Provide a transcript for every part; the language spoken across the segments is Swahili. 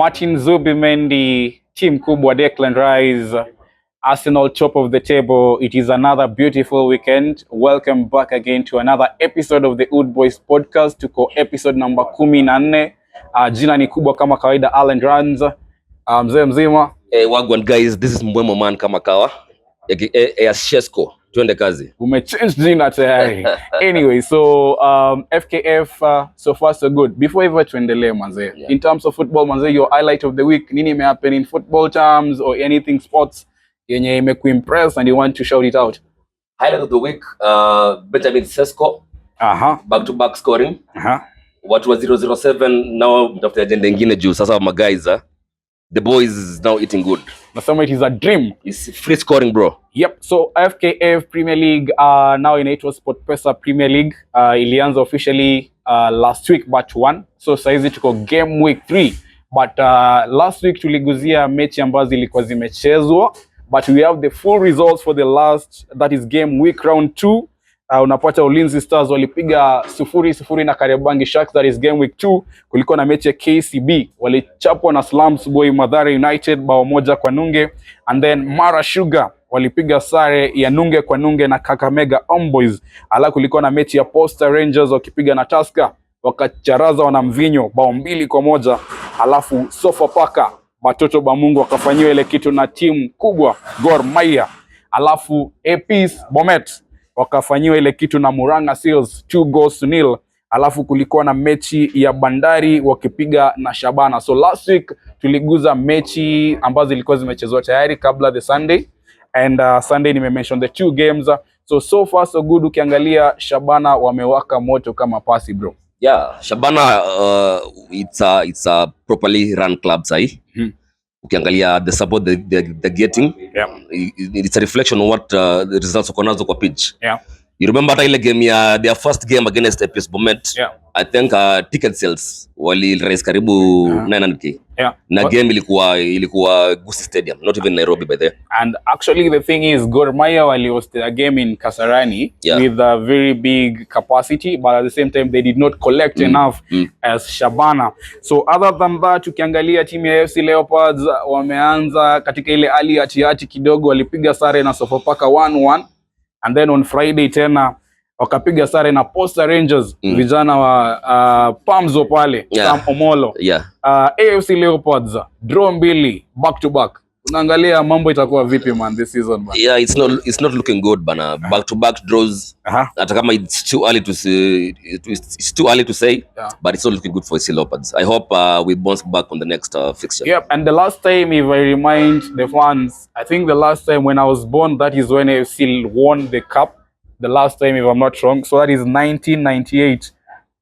Martin Zubimendi, team kubwa Declan Rice, Arsenal top of the table. It is another beautiful weekend. Welcome back again to another episode of the HoodBoyz Podcast. Tuko episode number 14. Jina ni kubwa kama kawaida, Alan Ranz. Mzee mzima. Wagwan guys, this is Mbwemo man kama kawa. Shesko, tuende kazi. Umechange jina tayari. Anyway, so FKF, so far so good. Before ever tuendelee manze. Yeah. In terms of football manze, your highlight of the week, nini imehappen in football terms or anything sports yenye imekuimpress and you want to shout it out? Highlight of the week, Benjamin Sesko. Back to back scoring. What was 007 now after agenda nyingine juu sasa my guys, the boys is now eating good. Nasema it is a dream. It's free scoring, bro. Yep. So FKF Premier League now inaitwa SportPesa Premier League. Ilianza officially last week batch 1. So saizi tuko game week 3. But last week tuliguzia mechi ambazo zilikuwa zimechezwa. But we have the full results for the last, that is game week round 2. Unapata Ulinzi Stars walipiga 0-0 na Kariobangi Sharks, that is game week 2. Kulikuwa na mechi ya KCB, walichapwa na Slums Boy Mathare United bao 1-0. And then Mara Sugar walipiga sare ya 0-0 na Kakamega Homeboyz. Ala kulikuwa na mechi ya Posta Rangers wakipiga na Tusker, wakacharaza Wanamvinyo bao 2-1. Alafu Sofapaka Batoto Bamungu wakafanyiwa ile kitu na timu kubwa Gor Mahia. Alafu APs Bomet wakafanyiwa ile kitu na Murang'a Seals 2-0. Alafu kulikuwa na mechi ya Bandari wakipiga na Shabana. So last week tuliguza mechi ambazo zilikuwa zimechezwa tayari kabla the Sunday, and Sunday nimemention the 2 games. So far so good. Ukiangalia Shabana wamewaka moto kama pasi bro. Yeah, Shabana it's a properly run club sahi. Ukiangalia the support they're getting, yeah, it's a reflection on what the results wako nazo kwa pitch. Yeah. You remember hata ile game ya their first game against APS Bomet? Yeah. I think ticket sales wali raise karibu 900k. Yeah. Na game ilikuwa Gusii Stadium, not even Nairobi by there. And actually the thing is Gor Mahia wali host a game in Kasarani, yeah, with a very big capacity, but at the same time they did not collect enough as Shabana. So other than that, ukiangalia timu ya FC Leopards wameanza katika ile hali ati kidogo, walipiga sare na Sofapaka 1-1, and then on Friday tena wakapiga sare na Posta Rangers, vijana wa Pamzo pale, yeah, Sam Omolo. Yeah. AFC Leopards draw 2 back to back. Unaangalia mambo itakuwa vipi man this season man? Yeah, it's not looking good bana. Back to back draws. Hata kama it's too early to say, yeah, but it's not looking good for AFC Leopards. I hope we bounce back on the next fixture. Yep, and the last time, if I remind the fans, I think the last time when I was born, that is when AFC won the cup. The last time, if I'm not wrong. So that is 1998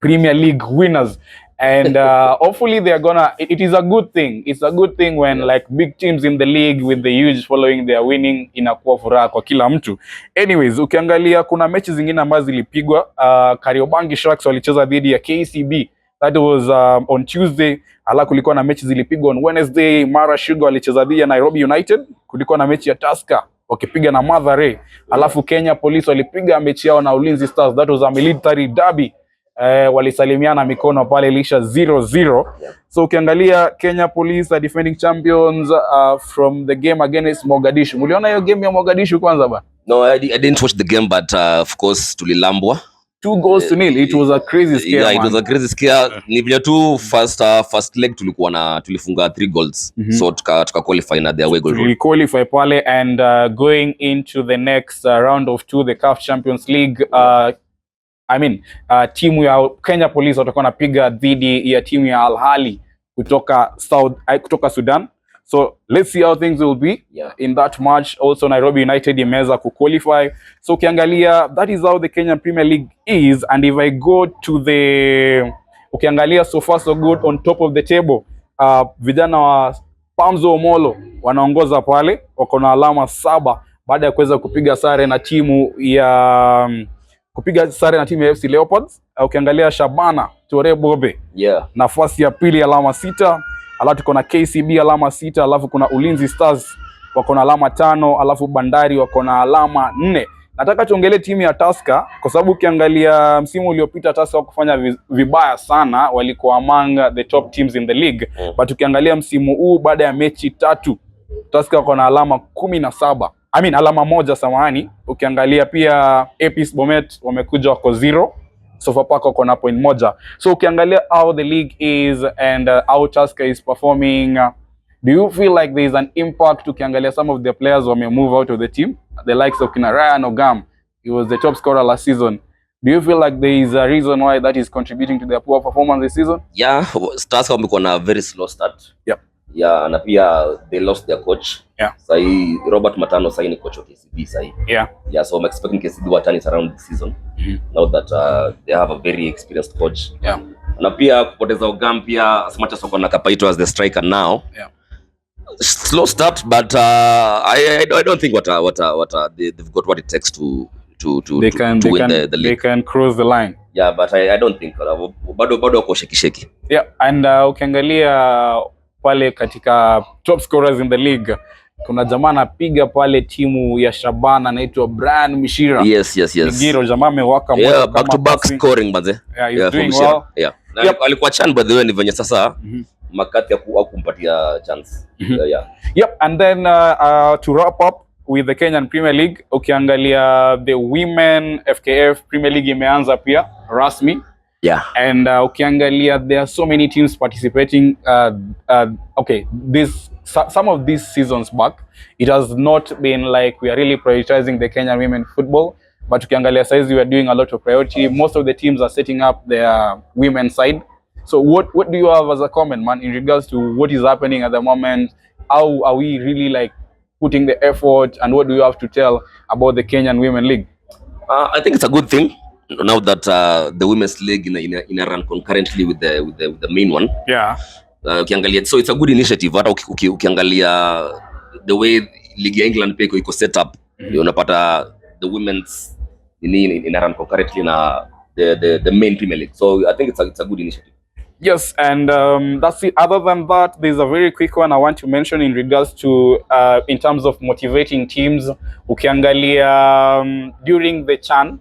Premier League winners. And hopefully they are gonna, it is a good thing. It's a good thing when, yeah, like big teams in the league with the huge following, they are winning, inakuwa furaha kwa kila mtu. Anyways, ukiangalia kuna mechi zingine ambazo zilipigwa. Kariobangi Sharks walicheza dhidi ya KCB. That was on Tuesday. Ala kulikuwa na mechi zilipigwa on Wednesday. Mara Sugar walicheza dhidi ya Nairobi United. Kulikuwa na mechi ya Tusker wakipiga na Mathare. Alafu Kenya Police walipiga mechi yao na Ulinzi Stars. That was a military derby. Walisalimiana mikono pale, ilisha 0-0. So ukiangalia Kenya Police are defending champions from the game against Mogadishu. Muliona hiyo game ya Mogadishu kwanza ba? No, I didn't watch the game, but of course tulilambwa 2-0. It was a crazy scare. Yeah, man. It was a crazy scare. Ni vile tu first leg tulifunga 3 goals. So tuka qualify na the away goal. We qualify pale, and going into the next round of 2, the CAF Champions League, timu ya Kenya Police watakuwa napiga dhidi ya timu ya Al Ahly kutoka Sudan. So let's see how things will be, yeah, in that match. Also Nairobi United imeweza kuqualify. So ukiangalia that is how the Kenyan Premier League is. And if I go to ukiangalia so far so good on top of the table, vijana wa Pamzo Omolo wanaongoza pale, wako na alama 7 baada ya kuweza kupiga sare na timu ya FC Leopards. Ukiangalia Shabana Tore Bobe, yeah, nafasi ya pili alama 6. Alafu tuko na KCB alama 6. Alafu kuna Ulinzi Stars wako na alama 5. Alafu Bandari wako na alama 4. nataka tuongelee timu ya Tusker kwa sababu ukiangalia msimu uliopita Tusker kufanya vibaya sana, walikuwa among the top teams in the league. But ukiangalia msimu huu baada ya mechi 3 Tusker wako na alama 17. Alama 1 samahani. Ukiangalia pia APS Bomet wamekuja wako 0. Sofapaka wako na point 1. So ukiangalia how the league is and how Tusker is performing, do you feel like there is an impact? Ukiangalia some of the players who may move out of the team, the likes of Ryan Ogam, he was the top scorer last season. Do you feel like there is a reason why that is contributing to their poor performance this season? Yeah, Stars wamekuwa na very slow start. Yep. Yeah, na pia they lost their coach. Yeah. Sahi Robert Matano sahi ni coach wa KCB sahi. Yeah. Yeah, so I'm expecting KCB will turn it around this season. Now that they have a very experienced coach. Yeah. Na pia kupoteza Ogam pia as much as wako na Kapaito as the striker now. Yeah. Slow start, but I don't think they've got what it takes to win the league. They can cross the line. Yeah, but I don't think bado wako sheki. Yeah, and ukiangalia pale katika top scorers in the league kuna jamaa anapiga pale timu ya Shabana anaitwa Brian Mishira. Yes. Ngiro jamaa amewaka moja kama back to back scoring manze. Yeah, he's doing well. Yeah. Alikuwa chan by the way ni venye sasa Makati kumpatia chance. Yeah. Yep, and then to wrap up with the Kenyan Premier League, ukiangalia the Women FKF Premier League imeanza pia rasmi. Yeah. And ukiangalia there are so many teams participating. Okay, some of these seasons back, it has not been like we are really prioritizing the Kenyan women football. But ukiangalia saizi we are doing a lot of priority. Most of the teams are setting up their women's side. So what do you have as a comment, man, in regards to what is happening at the moment? How are we really like putting the effort, and what do you have to tell about the Kenyan Women League? I think it's a good thing now that the women's league in a run concurrently with the main one. Yeah. Ukiangalia, so it's a good initiative. Hata ukiangalia the way league ya England peko iko set up, unapata the women's in a run concurrently na the main Premier League. So I think it's a good initiative. Yes, and that's it. Other than that, there's a very quick one I want to mention in regards to in terms of motivating teams. Ukiangalia during the CHAN,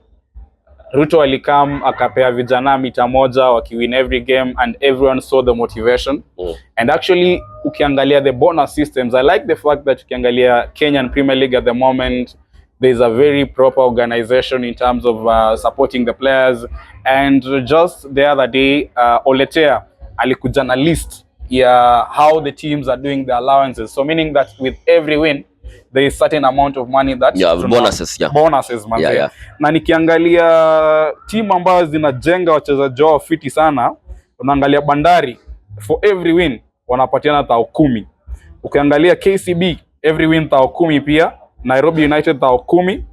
Ruto alikam akapea vijana mita moja wakiwin every game, and everyone saw the motivation. And actually ukiangalia the bonus systems, I like the fact that ukiangalia Kenyan Premier League at the moment, there's a very proper organization in terms of supporting the players. And just the other day, Oletea alikuja na list ya how the teams are doing the allowances. So meaning that with every win, there is certain amount of money that bonuses, bonuses man. Yeah. Na nikiangalia timu ambazo zinajenga wachezaji wao fiti sana, unaangalia Bandari for every win wanapatiana 10,000. Ukiangalia KCB every win 10,000 pia. Nairobi United 10,000.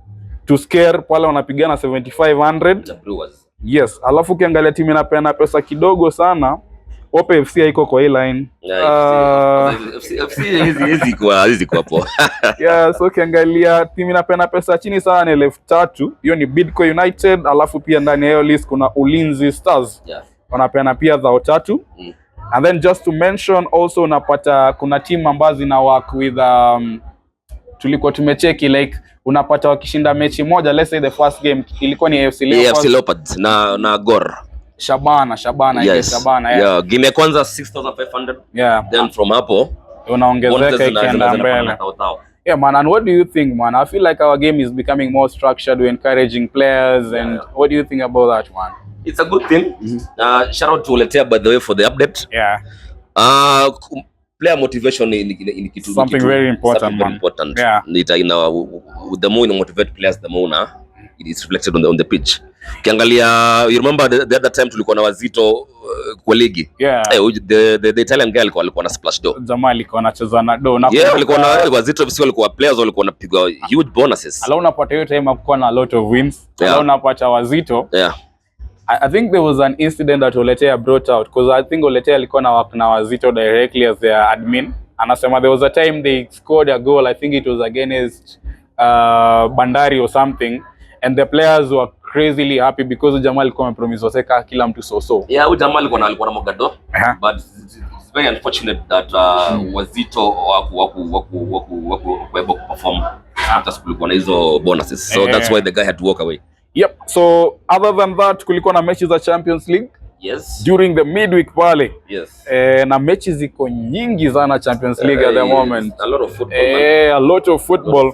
To scare pale wanapigana 7,500. Yes, alafu ukiangalia timu inapeana pesa kidogo sana, Ope FC haiko kwa hii line. FC hizi kwa hapo. Yeah, so ukiangalia timu inapeana pesa chini sana ni 3,000. Hiyo ni Bidco United, alafu pia ndani ya hiyo list kuna Ulinzi Stars. Yeah. Wanapeana pia 3,000. And then just to mention also unapata kuna timu ambazo zina work with tulikuwa tumecheki like unapata wakishinda mechi moja, let's say the first game ilikuwa ni AFC Leopards na Gor Shabana yes. Shabana yeah. Game ya kwanza 6,500. Yeah. Then from hapo unaongezeka ikienda mbele. Yeah man, and what do you think, man? I feel like our game is becoming more structured, we're encouraging players. And what do you think about that, man? It's a good thing. Shout out to Oletea by the way for the update. Yeah. Player motivation in something very important, man. Yeah. The more you motivate players, the more it is reflected on the Ukiangalia, you remember the other time tulikuwa na Wazito kwa ligi. Yeah. The Italian guy alikuwa na splash do. Jamaa alikuwa anacheza na do. Yeah, alikuwa na Wazito FC walikuwa players walikuwa wanapigwa huge bonuses. Alao unapata hiyo time hakuwa na a lot of wins. Alao unapata Wazito. Yeah. I think there was an incident that Oletea brought out, because I think Oletea alikuwa na work na Wazito directly as their admin. Anasema there was a time they scored a goal, I think it was against Bandari or something, and the players were crazily happy because Jamal alikuwa amepromise waseka kila mtu so. Yeah, Jamal alikuwa na mogado. But it's very unfortunate that Wazito waku able to perform Just kulikuwa na hizo bonuses. So that's why the guy had to walk away. Yep. So other than that kulikuwa na mechi za Champions League. Yes. During the midweek pale. Yes. Na mechi ziko nyingi sana Champions League at the moment. A lot of football. A lot of football.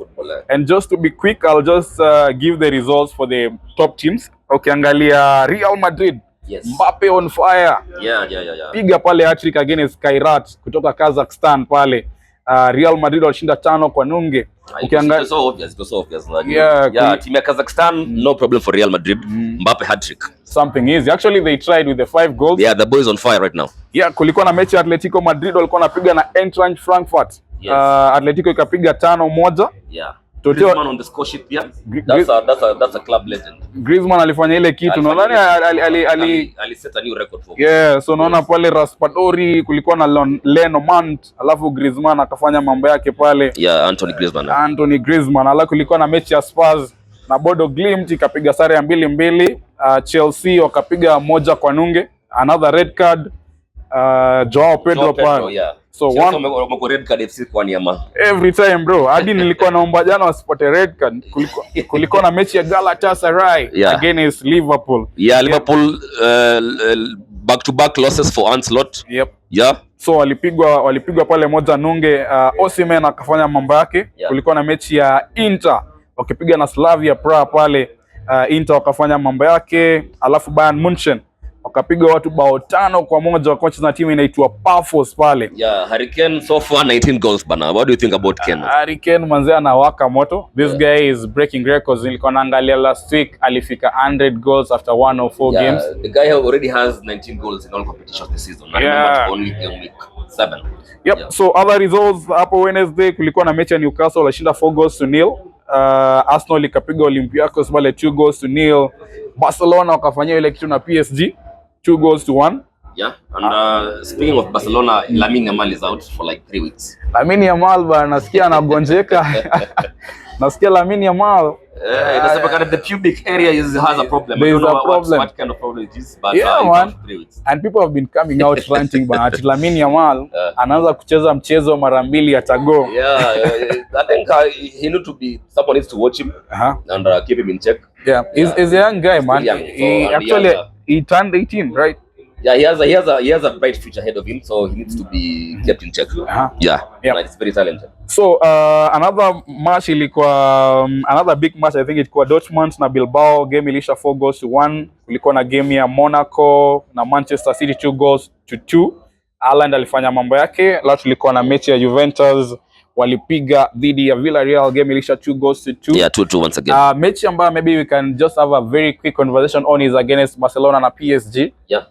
And just to be quick, I'll just give the results for the top teams. Ukiangalia Real Madrid. Yes. Mbappe on fire. Yeah. Piga pale hat-trick against Kairat kutoka Kazakhstan pale. Real Madrid walishinda 5-0. Ukiangalia so obvious. Yeah, team ya Kazakhstan, no problem for Real Madrid. Mbappe hat-trick. Something easy. Actually they tried with the 5 goals. Yeah, the boys on fire right now. Yeah, kulikuwa na mechi Atletico Madrid walikuwa wanapiga na Eintracht Frankfurt. Yes. Atletico ikapiga 5-1. Yeah. Griezmann on the score sheet here. That's a club legend. Griezmann alifanya ile kitu. Nadhani ali set a new record for. Yeah, so naona pale Raspadori kulikuwa na Leno Mant, alafu Griezmann akafanya mambo yake pale. Yeah, Anthony Griezmann. Alafu kulikuwa na mechi ya Spurs na Bodo Glimt ikapiga sare ya 2-2. Chelsea wakapiga 1-0. Another red card. Joao Pedro pale. Yeah. So one red card FC kwa nyama. Every time bro. Hadi nilikuwa naomba jana wasipote red card. Kulikuwa na mechi ya Galatasaray against Liverpool. Yeah, Liverpool back to back losses for Ancelotti. Yep. Yeah. So walipigwa pale 1-0. Osimhen akafanya mambo yake. Kulikuwa na mechi ya Inter wakipiga na Slavia Praha pale. Inter wakafanya mambo yake. Alafu Bayern Munchen wakapiga watu 5-1 wakocha na timu inaitwa Pafos pale. Yeah, Harry Kane so far 19 goals bana. What do you think about Kane? Harry Kane manze anawaka moto. This guy is breaking records. Nilikuwa naangalia last week alifika 100 goals after 104 games. The guy already has 19 goals in all competitions this season. Not only game week 7. Yep. Yeah. So other results hapo Wednesday kulikuwa na mechi ya Newcastle walishinda 4-0. Arsenal ikapiga Olympiacos pale 2-0. Barcelona wakafanyia ile kitu na PSG 2-1. Yeah, and speaking of Barcelona, Lamine Yamal is out for like 3 weeks. Lamine Yamal bana nasikia anagonjeka. Nasikia Lamine Yamal the pubic area has a problem. There is a problem. What kind of problem it is, but man. 3 weeks. And people have been coming out ranting but Lamine Yamal anaanza kucheza mchezo mara 2 atago. Yeah, I think someone needs to watch him and keep him in check. Yeah, he's a young guy, man. He turned 18, right? Yeah, he has a bright future ahead of him, so he needs to be kept in check. Yeah, he's very talented. So another big match, I think ilikuwa Dortmund na Bilbao, game ilisha 4-1. Kulikuwa na game ya Monaco na Manchester City 2-2. Haaland alifanya mambo yake. Leo tulikuwa na mechi ya Juventus walipiga dhidi ya Villarreal, game ilisha 2-2. Yeah, 2-2 once again. Mechi ambayo maybe we can just have a very quick conversation on is against Barcelona na PSG. Yeah.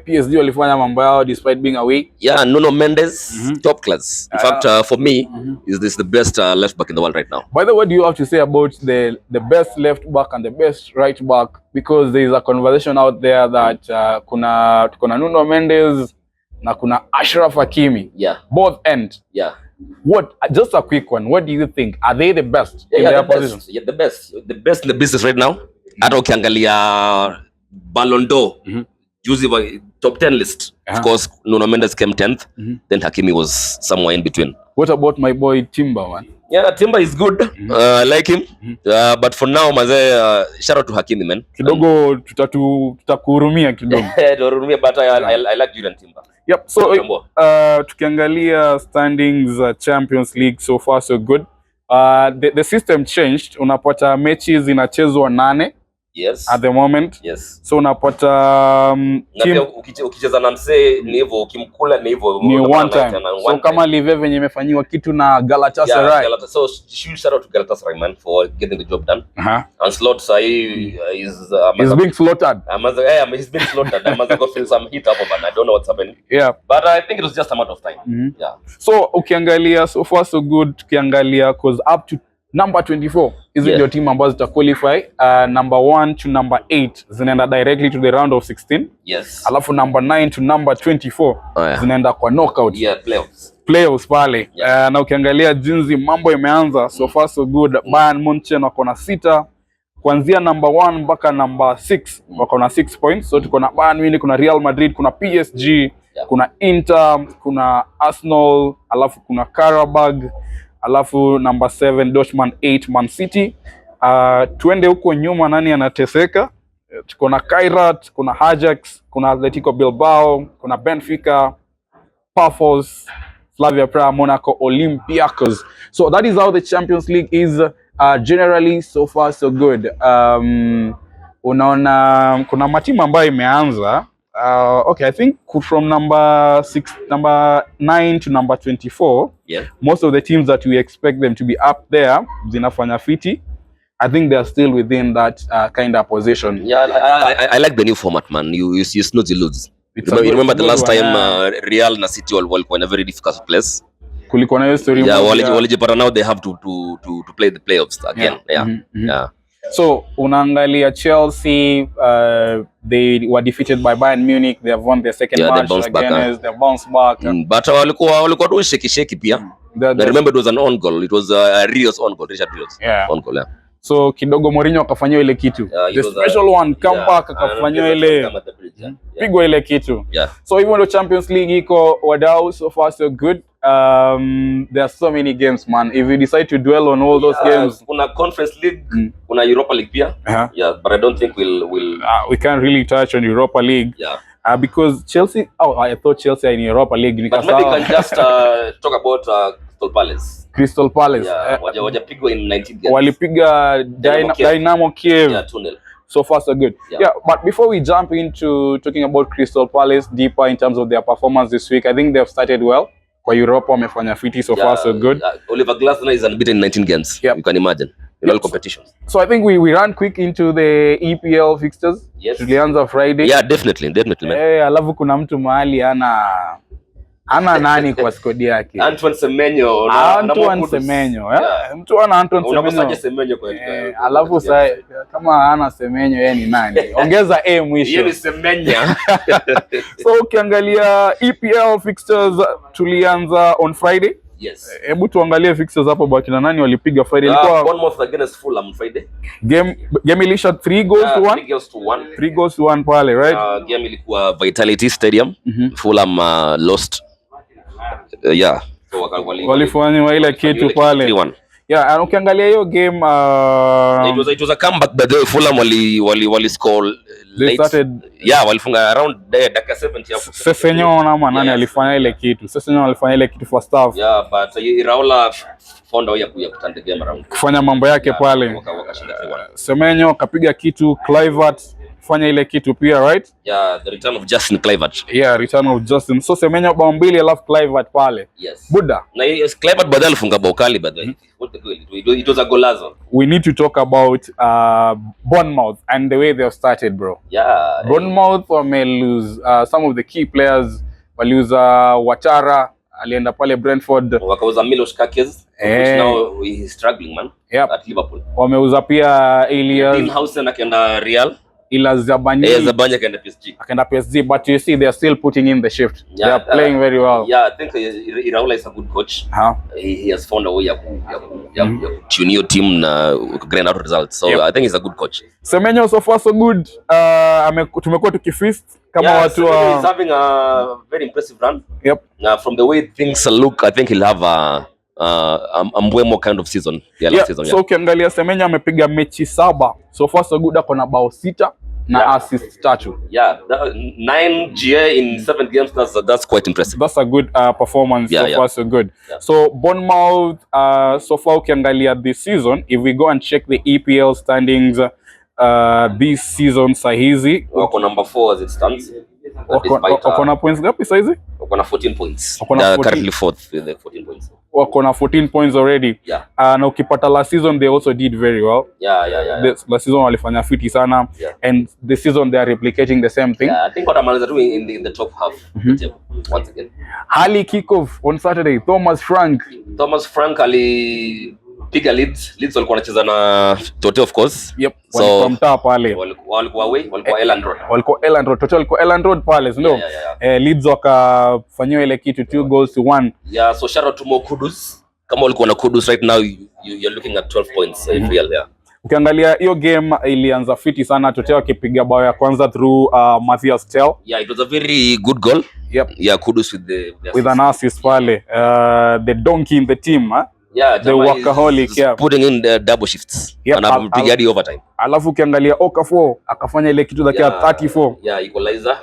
PSG walifanya mambo yao despite being away. Yeah, Nuno Mendes, top class. In fact, for me, is this the best left back in the world right now? By the way, what do you have to say about the best left back and the best right back? Because there is a conversation out there that kuna Nuno Mendes na kuna Achraf Hakimi. Yeah. Both end. Yeah. Just a quick one. What do you think? Are they the best in their positions? Yeah, the best in the business right now. Hata ukiangalia Ballon d'Or, juzi top 10 list. Of course, Nuno Mendes came 10th. Then Hakimi was somewhere in between. What about my boy Timber, man? Yeah, Timber is good. I like him. But for now, shout out to Hakimi, man. Kidogo tutakuhurumia kidogo. But I like Julian Timber. Yep. So tukiangalia standings Champions League, so far so good. The system changed. Unapata mechi zinachezwa 8. Yes. At the moment. Yes. So unapata ukicheza na msee ni hivyo, ukimkula ni hivyo. Ni one time. So kama Live venye imefanywa kitu na Galatasaray. Yeah, so shout out to Galatasaray, man, for getting the job done. And Slot he's being slaughtered. He's been slaughtered. I must go feel some heat up and I don't know what's happening. Yeah. But I think it was just a matter of time. Yeah. So ukiangalia so far so good, ukiangalia cause up to number 24 is your team ambazo zita qualify. Number 1 to number 8 zinaenda directly to the round of 16. Yes. Alafu number 9 to number 24 zinaenda kwa knockout. Yeah, Playoffs pale. Na ukiangalia jinsi mambo imeanza so far so good. Bayern Munchen wako na 6, kuanzia number 1 mpaka number 6 wako na 6 points. So tuko na Bayern Munich, kuna Real Madrid, kuna PSG, kuna Inter, kuna Arsenal, alafu kuna Karabag, alafu number 7 Dortmund, 8 Man City. Tuende huko nyuma, nani anateseka? Kuna Kairat, kuna Ajax, kuna Atletico Bilbao, kuna Benfica, Pafos, Slavia Praha, Monaco, Olympiacos. So that is how the Champions League is generally. So far so good. Unaona kuna matimu ambayo imeanza. Okay, I think from number 9 to number 24, most of the teams that we expect them to be up there, zinafanya fiti. I think they are still within that kind of position. Yeah, I like the new format, man. You snooze, you lose. Remember the last time Real na City walikuwa in a very difficult place. Kulikuwa na hiyo story. Yeah, walijipata, now they have to play the playoffs again. Yeah. So unaangalia Chelsea, they were defeated by Bayern Munich. They have won their second match against. They bounced back. But walikuwa tu shake pia. I remember it was an own goal. It was a Rios own goal, Richard Rios. Own goal, So kidogo Mourinho akafanywa ile kitu. The special one comeback akafanywa ile pigwa ile kitu. So even though Champions League iko wadau, so far so good. There are so many games, man. If you decide to dwell on all those games, kuna Conference League, kuna Europa League pia. But I don't think we can't really touch on Europa League. Because Chelsea, I thought Chelsea are in Europa League. But maybe we can just talk about Crystal Palace. Wajapigwa in 19 games. Walipiga Dynamo Kiev. 2-0. So far so good. But before we jump into talking about Crystal Palace deeper in terms of their performance this week, I think they've started well. Kwa Europa wamefanya fiti, so far so good. Oliver Glasner is unbeaten in 19 games. You can imagine. In all competitions. So I think we run quick into the EPL fixtures. Tulianza Friday. Yeah, definitely man. Alafu kuna mtu mahali ana nani kwa squad yake. Antoine Semenyo. Mtu ana Antoine Semenyo. Unakosaje Semenyo kwa alafu sasa kama ana Semenyo yeye ni nani? Ongeza mwisho. Yeye ni Semenya. So ukiangalia EPL fixtures tulianza on Friday. Hebu tuangalie fixtures hapo baki na nani walipiga Friday. Ilikuwa Bournemouth against Fulham Friday. Game ilisha 3 goals to 1. 3 goals to 1 pale, right? Game ilikuwa Vitality Stadium. Fulham lost. So walifanya ile kitu pale. And ukiangalia hiyo game it was a comeback, but Fulham wali score late. Walifunga around dakika 70 hapo. Sesenyo na nani alifanya ile kitu. Sesenyo alifanya ile kitu first half. But Iraola found a way ya kuturn the game around. Kufanya mambo yake pale. Wakashinda 3-1. Semenyo kapiga kitu, Kluivert fanya ile kitu pia, right? The return of Justin Kluivert. Return of Justin. So Semenyo bao mbili alafu Kluivert pale. Buda. Na Kluivert baadaye alifunga bao kali baadaye. It was a golazo. We need to talk about Bournemouth and the way they have started, bro. Bournemouth may lose some of the key players. Waliuza Watara, alienda pale Brentford. Wakauza Milos Kakes, which now he is struggling, man, at Liverpool. Wameuza pia Elias. Dinhausen akaenda Real. Zabanya akaenda PSG, but you see they are still putting in the shift. They are playing very well. I think Iraola is a good coach. He has found a way ya tune your team na grind out results. So I think he's a good coach. Semenyo so far so good. Tumekuwa tukifeast kama watu he's having a very impressive run. From the way things look, I think he'll have a Mbwemo kind of season. So ukiangalia Semenyo amepiga mechi 7. So far so good, ako na bao 6 na assist 3. 9 GA in 7 games. That's quite impressive. That's a good performance. So far so good. So Bournemouth so far ukiangalia this season, if we go and check the EPL standings this season sahizi wako number 4 as it stands. Wako na points gapi sahizi? Wako na 14 points. They are currently 4th with 14 points. Wako na 14 points already. Na ukipata last season they also did very well. Last season walifanya fiti sana. And this season they are replicating the same thing. I think what I'm doing in the top half once again. Hali kickoff on Saturday. Thomas Frank alipiga Leeds walikuwa wanacheza na Tote, of course. So mtaa pale. Walikuwa away, walikuwa Elland Road. Tote walikuwa Elland Road pale, ndio. Leeds wakafanywa ile kitu 2 goals to 1. So shout out to more Kudus. Kama walikuwa na Kudus right now, you're looking at 12 points in real. Ukiangalia hiyo game ilianza fiti sana, Tote wakipiga bao ya kwanza through Matthias Tel. It was a very good goal. Kudus with an assist pale. The donkey in the team, the workaholic, putting in the double shifts. Anapiga hadi overtime. Alafu ukiangalia Okafor akafanya ile kitu dakika 34.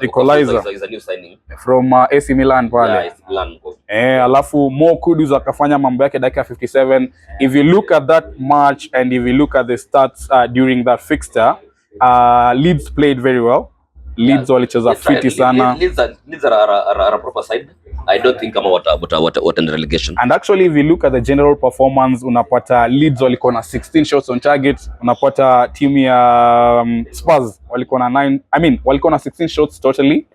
Equalizer is a new signing from AC Milan pale. AC Milan. Alafu Mo Kudus akafanya mambo yake dakika 57. If you look at that match and if you look at the stats during that fixture, Leeds played very well. Leeds walicheza fiti sana. Leeds are a proper side. I don't think kama what in relegation. And actually if you look at the general performance, unapata Leeds walikuwa na 16 shots on target, unapata team ya Spurs walikuwa na 9, walikuwa na 16 shots totally.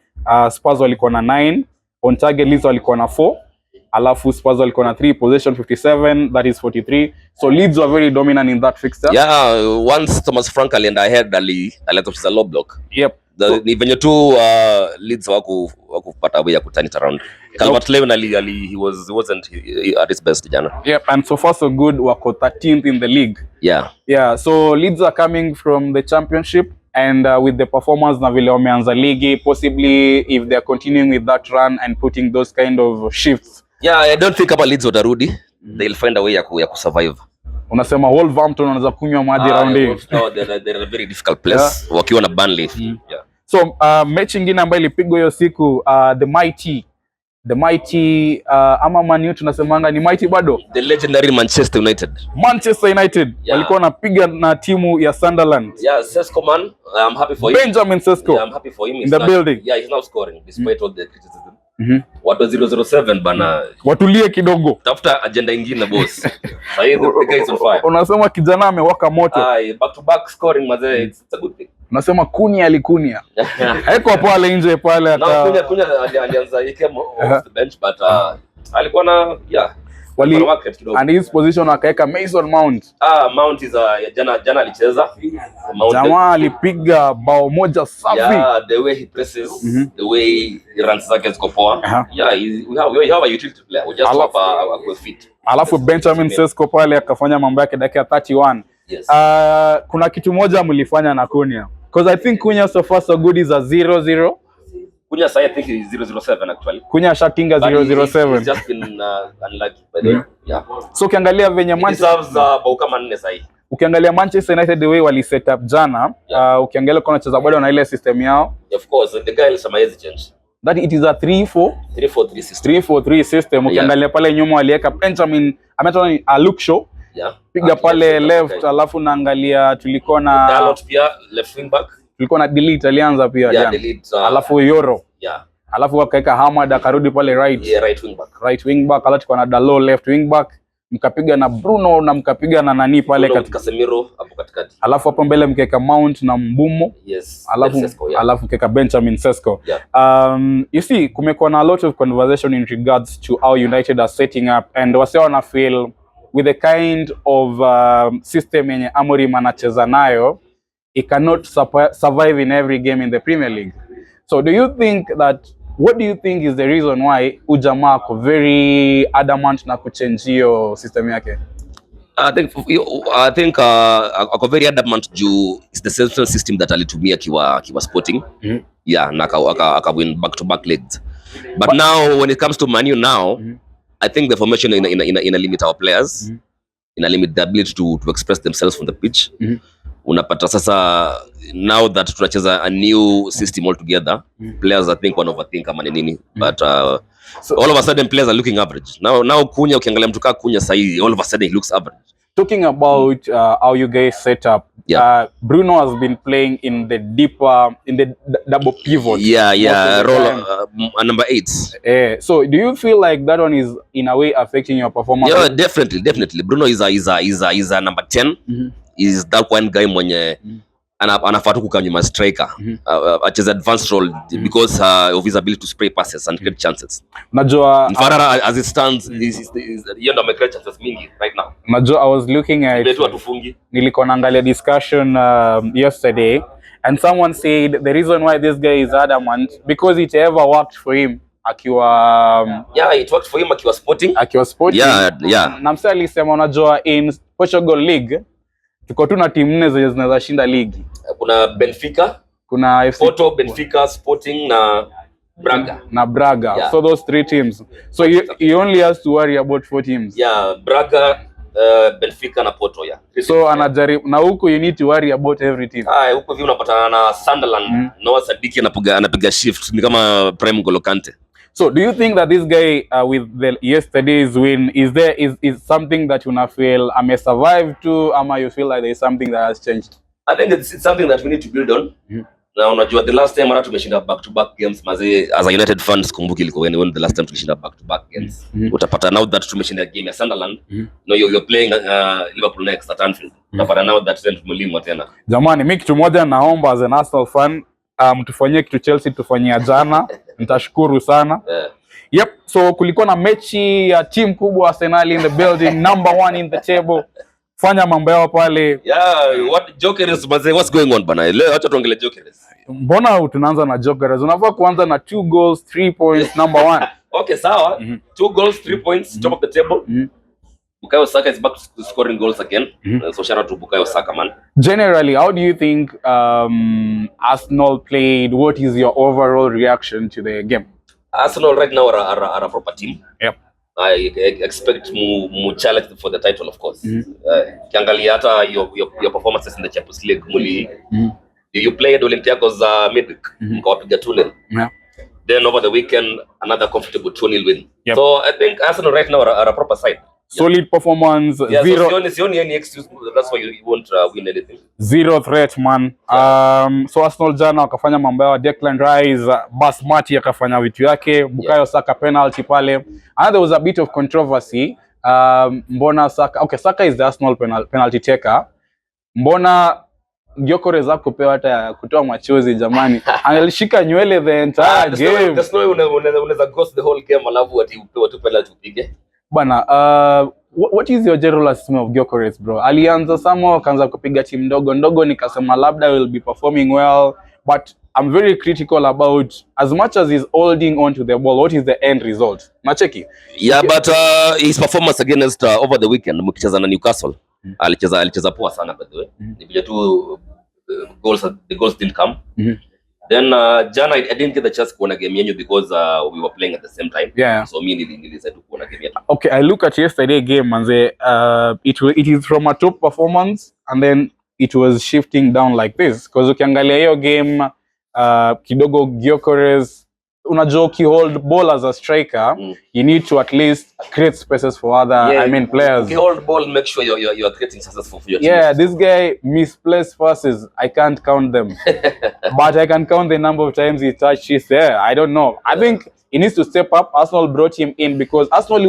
Spurs walikuwa na 9 on target, Leeds walikuwa na 4. Alafu Spurs walikuwa na 3, possession 57, that is 43. So Leeds were very dominant in that fixture. Once Thomas Frank alienda ahead alitocheza low block. Yep. Even your two Leeds wakupata way ya kuturn it around. Calvert-Lewin he wasn't at his best jana. Yep, and so far so good, wako 13th in the league. Yeah, so Leeds are coming from the championship and with the performance na vile wameanza ligi, possibly if they are continuing with that run and putting those kind of shifts. I don't think about Leeds watarudi. They'll find a way ya kusurvive. Unasema Wolverhampton wanaweza kunywa maji round hii. They're a very difficult place wakiwa na Burnley. So mechi nyingine ambayo ilipigwa hiyo siku, the mighty ama Man U tunasemanga ni mighty bado, the legendary Manchester United walikuwa wanapiga na timu ya Sunderland. Sesko man, I'm happy for him. Benjamin Sesko. I'm happy for him in the building. He's now scoring despite all the criticism. Watu 007 bana, watulie kidogo, tafuta agenda nyingine boss. Sasa the guy is on fire. Unasema kijana amewaka moto. Back to back scoring mazee, it's a good thing. Unasema Kunia haiko pale nje pale aka Kunya alianza yake off the bench but alikuwa na and his position akaeka Mason Mount. Mount is jana alicheza. Jamaa alipiga bao moja safi. The way he presses, the way he runs zake ziko poa. We have a utility player. We just have a fit. Alafu Benjamin Sesko pale akafanya mambo yake dakika 31. Kuna kitu moja mlifanya na Kunya, because I think Kunya so far so good is a 0-0. Kunya I think is 0-0-7 actually. Kunya shatinga 0-0-7. He's just been unlucky by the way. So ukiangalia venye Manchester bao kama 4 sahi. Ukiangalia Manchester United the way wali set up jana, ukiangalia kuna cheza bado na ile system yao. Of course the guy is amazing change. That it is a 3-4-3 system. 3-4-3 system. Ukiangalia pale nyuma waliweka Benjamin ametoa Luke Shaw. Piga pale left, alafu naangalia tulikuwa na Dalot pia left wing back. Tulikuwa na Delete alianza pia jana. Alafu Yoro. Alafu wakaeka Hamad akarudi pale right. Right wing back. Right wing back, alafu tulikuwa na Dalo left wing back. Mkapiga na Bruno na mkapiga na nani pale katika Casemiro hapo katikati. Alafu hapo mbele mkeka Mount na Mbumo. Alafu mkeka Benjamin Sesko. You see kumekuwa na a lot of conversation in regards to how United are setting up and wase wana feel with the kind of system yenye Amorim anacheza nayo, it cannot survive in every game in the Premier League. So what do you think is the reason why Ujamaa ako very adamant na kuchange hiyo system yake? I think ako very adamant juu is the same system that alitumia kiwa Sporting. Na aka win back to back legs. But now when it comes to Man U now, I think the formation in a limit our players, in a limit the ability to express themselves from the pitch. Unapata sasa now that tunacheza a new system altogether, players I think overthink kama nini, but so all of a sudden players are looking average. Now Kunya ukiangalia mtu kama Kunya sahi all of a sudden he looks average. Talking about how you guys set up, Bruno has been playing in the deeper, in the double pivot. Role number 8. So do you feel like that one is in a way affecting your performance? Definitely. Bruno is a number 10. Is that one guy mwenye anafaa tu kukaa nyuma striker, acheze advanced role because of his ability to spray passes and create chances. Najua Mfarara as it stands is yeye ndo amecreate chances mingi right now. Najua I was looking at nilikuwa naangalia discussion yesterday and someone said the reason why this guy is adamant because it ever worked for him akiwa it worked for him akiwa Sporting. Na msali alisema unajua in Portugal League tuko tu na timu 4 zenye zinaweza shinda ligi. Kuna Benfica, kuna FC Porto, Benfica, Sporting na Braga. Yeah. So those 3 teams. So you only has to worry about 4 teams. Yeah, Braga, Benfica na Porto, yeah. So anajaribu na huko you need to worry about every team. Huko hivi unapatana na Sunderland, Noah Sadiki anapiga shift ni kama Prime N'Golo Kante. So do you think that this guy with the yesterday's win is something that you feel may survive to, ama you feel like there is something that has changed? I think it's something that we need to build on. Na unajua the last time tumeshinda back to back games maze, as a United fans kumbuki ilikuwa when the last time tulishinda back to back games. Utapata now that tumeshinda game ya Sunderland, no you're playing Liverpool next at Anfield. Utapata now that send mlimo tena. Jamani, mimi kitu moja naomba as an Arsenal fan, tufanyie kitu Chelsea tufanyia jana. Nitashukuru sana. Yep, so kulikuwa na mechi ya team kubwa Arsenal in the building, number 1 in the table. Fanya mambo yao pale. Yeah, what Jokeres maze, what's going on bana? Leo acha tuongele Jokeres. Mbona tunaanza na Jokeres? Unafaa kuanza na 2 goals, 3 points, number 1. Okay, sawa. 2 goals, 3 points, top of the table. Bukayo Saka is back to scoring goals again. So shout out to Bukayo Saka, man. Generally, how do you think Arsenal played? What is your overall reaction to the game? Arsenal right now are a proper team. Yep. I expect mu challenge for the title, of course. Kiangalia hata your performances in the Champions League muli. You played Olympiacos midweek. Mkawapiga 2-0. Yeah. Then over the weekend another comfortable 2-0 win. Yep. So I think Arsenal right now are a proper side. Solid performance. Yeah, zero. So any excuse. That's why you won't win anything. 0 threat, man. So Arsenal jana wakafanya mambo yao. Declan Rice, Basmati akafanya vitu yake. Bukayo Saka penalty pale. And there was a bit of controversy. Mbona Saka? Okay, Saka is the Arsenal penalty taker. Mbona Gyökeres kupewa hata kutoa machozi jamani. Analishika nywele the entire game. There's no unaweza ghost the whole game alafu ati upewa tu penalty upige. Bana, what is your general assessment of Gyökeres, bro? Alianza somehow akaanza kupiga timu ndogo nikasema labda will be performing well, but I'm very critical about as much as he's holding on to the ball, what is the end result? Nacheki. Yeah, but his performance against over the weekend mkicheza na Newcastle, alicheza poa sana by the way. Ni vile tu the goals didn't come. Then jana I didn't get the chance kuona game yenyu because we were playing at the same time. Yeah. So me nilidecided to kuona game yetu. Okay, I look at yesterday game and it is from a top performance and then it was shifting down like this because ukiangalia hiyo game kidogo Gyökeres unajua hold ball as a striker, you need to at least create spaces for other players. Hold ball, make sure you're creating spaces for your team. Yeah, this guy misplaced passes. I can't count them. But I can count the number of times he touched his there. I don't know. I think he needs to step up. Arsenal brought him in because Arsenal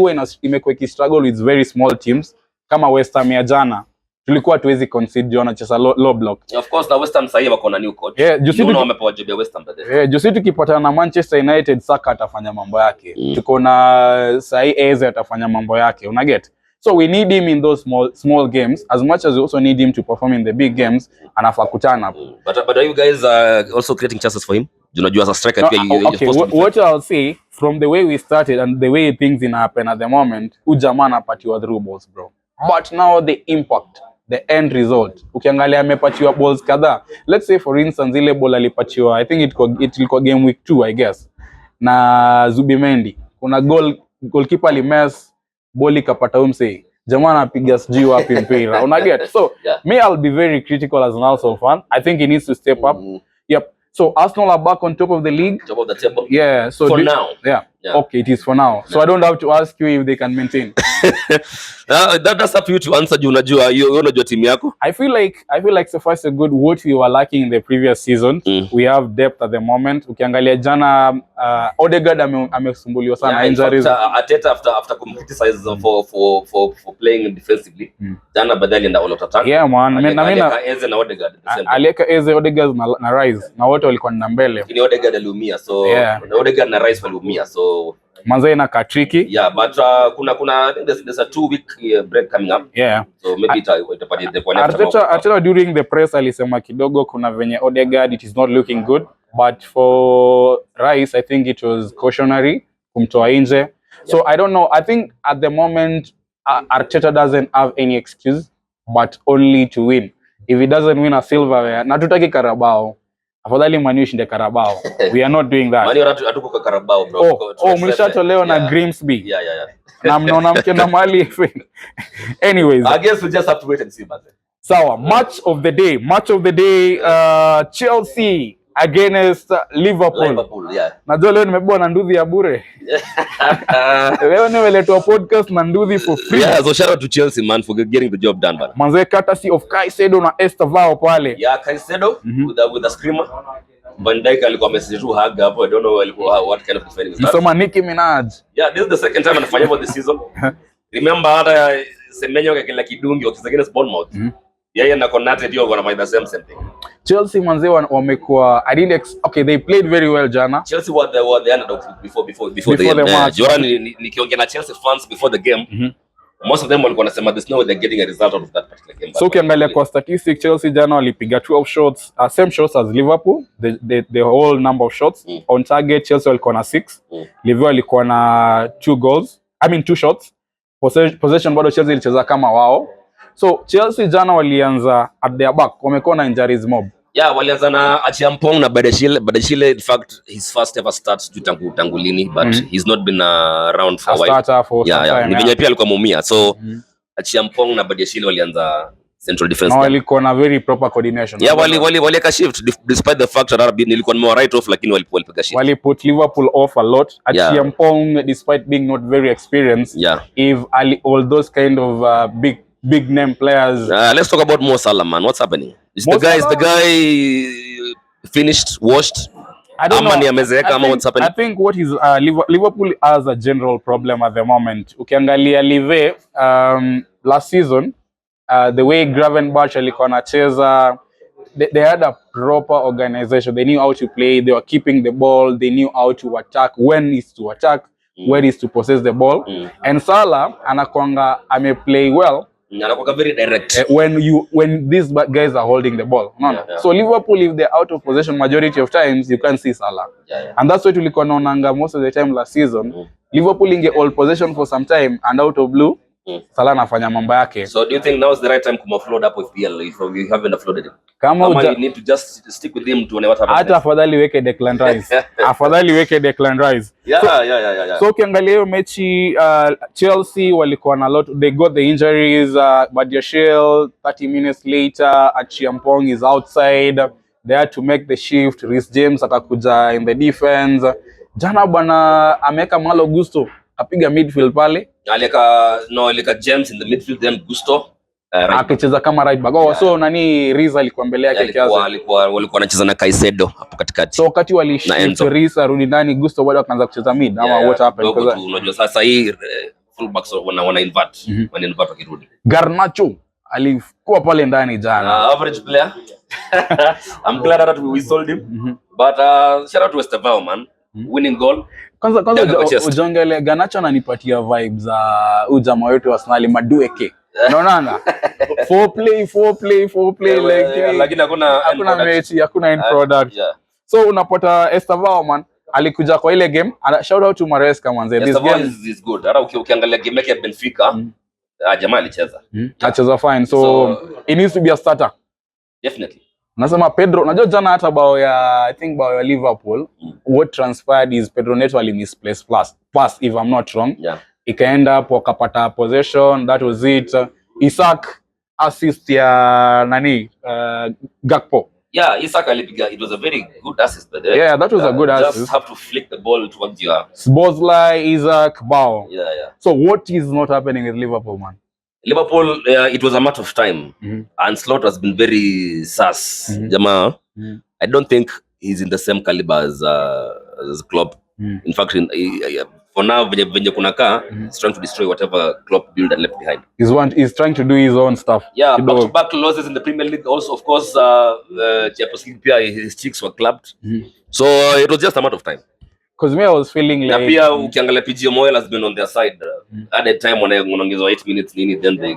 imekuwa struggle with very small teams kama West Ham ya jana. Tulikuwa tuwezi concede wanacheza low block. Of course na West Ham sasa wako na new coach. Yeah, wamepewa job ya West Ham baadaye. Yeah, juzi tukipatana na Manchester United, Saka atafanya mambo yake. Tuko na Sai Eze atafanya mambo yake. Una get? So we need him in those small games as much as we also need him to perform in the big games. Anafaa kutana hapo. But are you guys also creating chances for him? Unajua as a striker pia okay, what I'll say from the way we started and the way things happen at the moment, ujamaa anapatiwa through balls, bro. But now the impact, the end result, ukiangalia amepatiwa balls kadhaa. Let's say for instance ile ball alipatiwa, I think it ilikuwa game week 2 I guess, na Zubimendi. Kuna goalkeeper alimes ball ikapata umse, jamaa anapiga sijui wapi mpira. Una get? So me I'll be very critical as an Arsenal fan. I think he needs to step up. Yep. So Arsenal are back on top of the league. Top of the table. Yeah. So for now. Yeah. Okay, it is for now. So I don't have to ask you if they can maintain. That's up to you to answer. Unajua timu yako. I feel like suffice so good what we were lacking in the previous season. We have depth at the moment. Ukiangalia jana Odegaard amesumbuliwa sana injuries. Ateta after criticize for playing defensively. Jana badali na all attack. Yeah man. Aleka Eze na Odegaard the same. Aleka Eze, Odegaard na Rice na wote walikuwa na mbele. Ni Odegaard aliumia so Odegaard na Rice waliumia so manze na katriki. Yeah, but kuna I think there's a 2-week break coming up. Yeah. So maybe itapati the point Arteta during the press alisema kidogo kuna venye Odegaard it is not looking good, but for Rice I think it was cautionary kumtoa nje. So I don't know. I think at the moment Arteta doesn't have any excuse but only to win. If he doesn't win a silverware, na tutaki Carabao. Afadhali Man U ishinde Carabao. We are not doing that. Man U hatuko kwa Carabao bro. Mlishatolewa na Grimsby. Yeah. Na mnaona mkienda mali. Anyways, I guess we just have to wait and see, man. Sawa, match of the day, Chelsea against Liverpool. Yeah. Najua leo nimebeba na nduthi ya bure. Leo nimeletwa podcast na nduthi for free. Yeah, so shout out to Chelsea man for getting the job done, man. Manze courtesy of Caicedo na Estevao pale. Yeah, Caicedo with a screamer. Van Dijk alikuwa message tu hug hapo. I don't know what kind of defending is that. Msoma Nicki Minaj. Yeah, this is the second time anafanya for the season. Remember hata Semenyo kila kidungi wakisa against Bournemouth. Yeye na Konate ndio wana the same thing. Chelsea manze wamekuwa okay, they played very well jana. Chelsea were the underdogs before the match. Jora nikiongea na Chelsea fans before the game. Most of them walikuwa wanasema there's no way they're getting a result out of that particular game. So ukiangalia kwa statistics, Chelsea jana walipiga 12 shots, same shots as Liverpool, the whole number of shots. On target Chelsea walikuwa na 6. Liverpool walikuwa na 2 shots. Possession bado Chelsea ilicheza kama wao. So Chelsea jana walianza at their back, wamekuwa na injuries mob. Yeah, walianza na Achiampong na Badashile in fact his first ever starts tangu lini, but he's not been around for a while. Starter for some time. Ni venye pia alikuwa muumia. So Achiampong na Badashile walianza central defense. Na walikuwa na very proper coordination. Yeah, walieka shift despite the fact that nilikuwa more right off, lakini walipiga shift. Wali put Liverpool off a lot. Achiampong despite being not very experienced, if all those kind of big name players. Let's talk about Mo Salah, man. What's happening? Is the guy finished, washed? I don't know. What's happening? I think what is Liverpool has a general problem at the moment. Ukiangalia Live last season, the way Gravenberch alikuwa anacheza, they had a proper organization. They knew how to play. They were keeping the ball. They knew how to attack, when is to attack, when is to possess the ball. And Salah anakwanga play well. Very direct when these guys are holding the ball. So Liverpool, if they're out of possession majority of times, you can't see Salah. And that's why tulikuwa naonanga most of the time last season. Liverpool inge hold possession for some time and out of blue Salah anafanya mambo yake. So do you think now is the right time to offload up with PL if we haven't offloaded him? Kama you need to just stick with him to what happens. Hata afadhali weke Declan Rice. Yeah. So ukiangalia hiyo mechi Chelsea walikuwa na lot, they got the injuries, Badiashile 30 minutes later, Achiampong is outside. They had to make the shift. Reece James akakuja in the defense. Jana bwana ameka Malo Gusto apiga midfield pale. Alika James in the midfield, then Gusto akicheza kama right back. So nani Riza alikuwa mbele yake kiasi. Walikuwa wanacheza na Caicedo hapo katikati. So wakati walishift Riza rudi ndani, Gusto bado akaanza kucheza mid ama what happened? Unajua sasa hii fullbacks wana invert wakirudi. Garnacho alikuwa pale ndani jana. Average player. I'm glad that we sold him. But shout out to Estevao, man. Winning goal. Kwanza ujongele Garnacho ananipatia vibes za ujamaa wetu wa Arsenal Madueke. Unaona? Foreplay like lakini hakuna mechi, hakuna end product. So unapata Estevao man alikuja kwa ile game. Shout out to Maresca manze. This game is good. Hata ukiangalia game yake ya Benfica, jamaa alicheza. Acheza fine. So it needs to be a starter. Definitely. Nasema Pedro, unajua jana hata bao ya Liverpool, what transpired is Pedro Neto misplaced pass if I'm not wrong. Ikaenda hapo wakapata possession, that was it. Isak assist ya Gakpo. Yeah, Isak alipiga, it was a very good assist there. Yeah, that was a good assist. Just have to flick the ball towards your Szoboszlai, Isak, bao. Yeah. So what is not happening with Liverpool, man? Liverpool, it was a matter of time. And Slot has been very sus. Jamaa, I don't think he's in the same caliber as Klopp. In fact, for now, venye kunaka, he's trying to destroy whatever Klopp built and left behind. He's trying to do his own stuff. Yeah, back-to-back losses in the Premier League. Also, of course, Champions League, his cheeks were clapped. So it was just a matter of time. Because me, I was feeling like... Na pia ukiangalia PG Moel has been on their side. At the time, wanaongezwa 8 minutes, then they...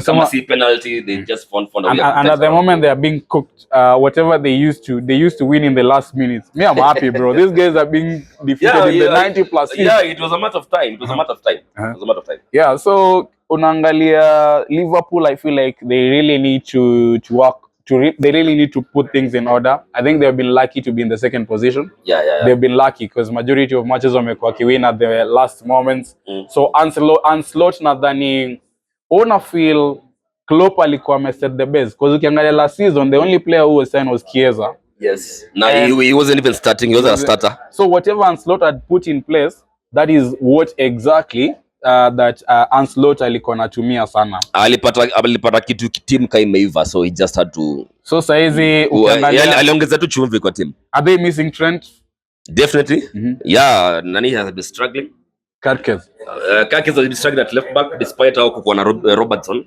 Kama see penalty, they just found a way. And at the moment, they are being cooked. Whatever they used to win in the last minutes. Me, I'm happy, bro. These guys are being defeated in the 90 plus. Yeah, it was a matter of time. It was a matter of time. Yeah, so unaangalia Liverpool, I feel like they really need to work they really need to put things in order. I think they've been lucky to be in the second position. They've been lucky because majority of matches wamekuwa kiwin at the last moments. So Ancelotti nadhani una feel Klopp alikuwa set the best because ukiangalia last season the only player who was signed was Chiesa. Yes. No, he wasn't even starting. He wasn't a starter. So whatever Ancelotti had put in place, that is what exactly that Ancelotti alikuwa anatumia sana. Alipata kitu team kaimeiva, so he just had to. So saizi ukiangalia aliongeza tu chumvi kwa team. Are they missing Trent? Definitely. Yeah, Nani has been struggling. Karkez has been struggling at left back despite how kuko na Robertson.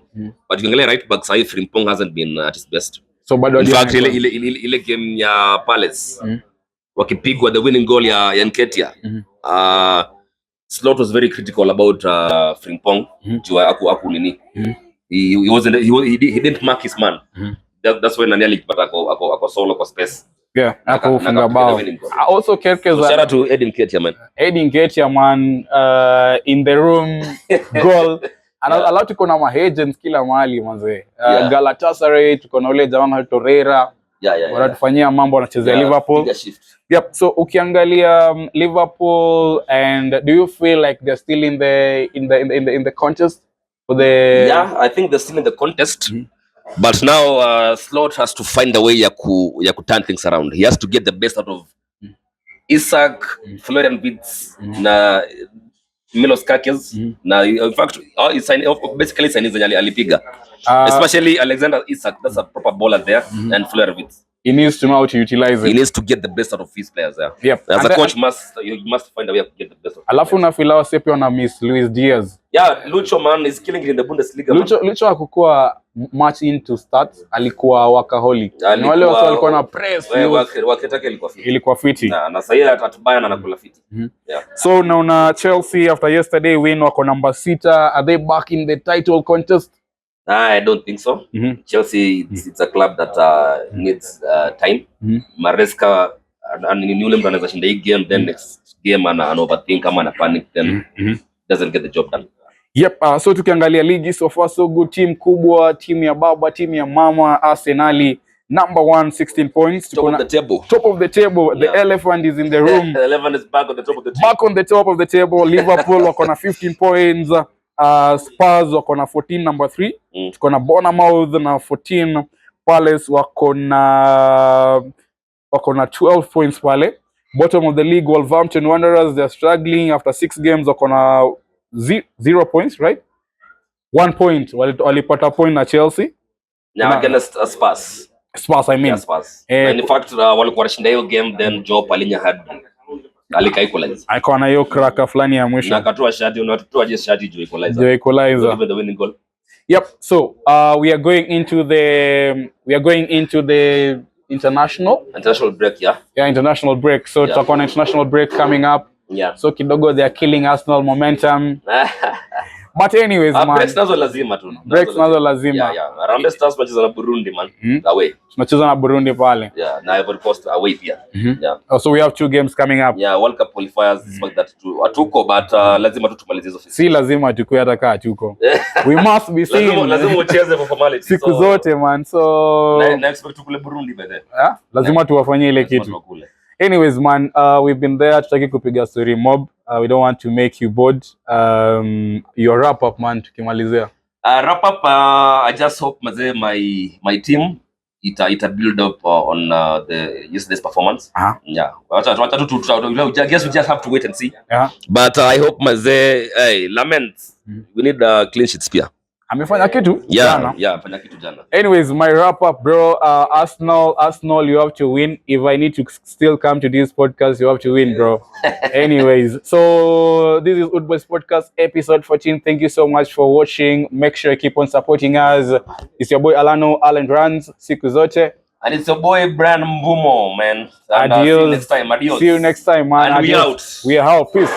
But ukiangalia right back side Frimpong hasn't been at his best. So bado in fact ile game ya Palace wakipigwa the winning goal ya Nketiah. Slot was very critical about Frimpong. Aku nini. He didn't mark his man. That's when Nani alipata ako solo kwa space. Yeah, akafunga bao. Also Kerkez shout out to Nketiah man. Nketiah man in the room goal. Alafu tuko na agents kila mahali manze. Galatasaray tuko na ule jamaa Torreira. Wanatufanyia mambo wanachezea Liverpool. Yep, so ukiangalia Liverpool, and do you feel like they're still in the contest for the? Yeah, I think they're still in the contest. But now Slot has to find a way ya ku turn things around. He has to get the best out of Isak, Florian Wirtz, na Milos Kerkez. Na in fact, basically signings alipiga. Especially Alexander Isak, that's a proper bowler there, and Florian Wirtz. He needs to know how to utilize it. He needs to get the best out of his players there. Yep. As a coach, you must find a way to get the best out of alafu na fila wasepi wana miss Luis Diaz. Yeah, Lucho man is killing it in the Bundesliga. Lucho hakukuwa match into start, alikuwa workaholic. Ni wale watu walikuwa na press. Wakitaka ilikuwa fiti. Na sasa atatubaya na nakula fiti. Yeah. So naona Chelsea after yesterday win wako number 6. Are they back in the title contest? I don't think so. Chelsea, it's a club that needs time. Maresca ni yule mtu anaweza shinda hii game, then next game ana overthink ama ana panic, then doesn't get the job done. Yep, so tukiangalia ligi so far so good. Team kubwa, team ya baba, team ya mama, Arsenal number 1 16 points. Top of the table. Top of the table. Yeah. The elephant is in the room. The elephant is back on the top of the table. Back on the top of the table. Liverpool wako na 15 points. Spurs wako na 14 number 3. Tuko na Bournemouth na 14. Palace wako na 12 points pale. Bottom of the league Wolverhampton Wanderers, they're struggling after 6 games. Wako na 0 points, right? 1 point. Walipata point na Chelsea. Now against Spurs. Spurs, I mean. Yeah, Spurs. And in fact walikuwa wanashinda hiyo game, then Joe Palinya had alika equalize. Iko na hiyo kraka fulani ya mwisho. Na akatoa shati, unatoa je shati Joe equalizer. Even the winning goal. Yep. So we are going into the international break, yeah. Yeah, international break. So tutakuwa na international break coming up. Yeah. So kidogo they are killing Arsenal momentum. But anyways, man. Breaks nazo lazima tu. Yeah. Harambee Stars tunacheza na Burundi man. Away. Tunacheza na Burundi pale. Yeah, na Ivory Coast away pia. Yeah. So we have 2 games coming up. Yeah, World Cup qualifiers expect that too. Atuko but lazima tu tumalize hizo. Si lazima tukue hata kaa tuko. We must be seen. Lazima ucheze for formality. Siku zote man. So na expect tukule Burundi by then. Yeah, lazima tuwafanyie ile kitu. Anyways, man, we've been there tutaki kupiga story mob. We don't want to make you bored. Your wrap up, man, tukimalizia. Wrap up, I just hope my team ita build up on the yesterday's performance. Yeah. I guess we just have to wait and see. Yeah. But I hope Lament, we need clean sheets pia. Amefanya kitu jana. Yeah, fanya kitu jana. Anyways, my wrap up, bro. Arsenal, you have to win. If I need to still come to this podcast, you have to win, bro. Anyways, so this is HoodBoyz Podcast episode 14. Thank you so much for watching. Make sure you keep on supporting us. It's your boy Alano, Allen Runs, siku zote. And it's your boy Brian Mvumo, man. And see you next time. Adios. See you next time, man. And Adios. we out. We are out. Peace.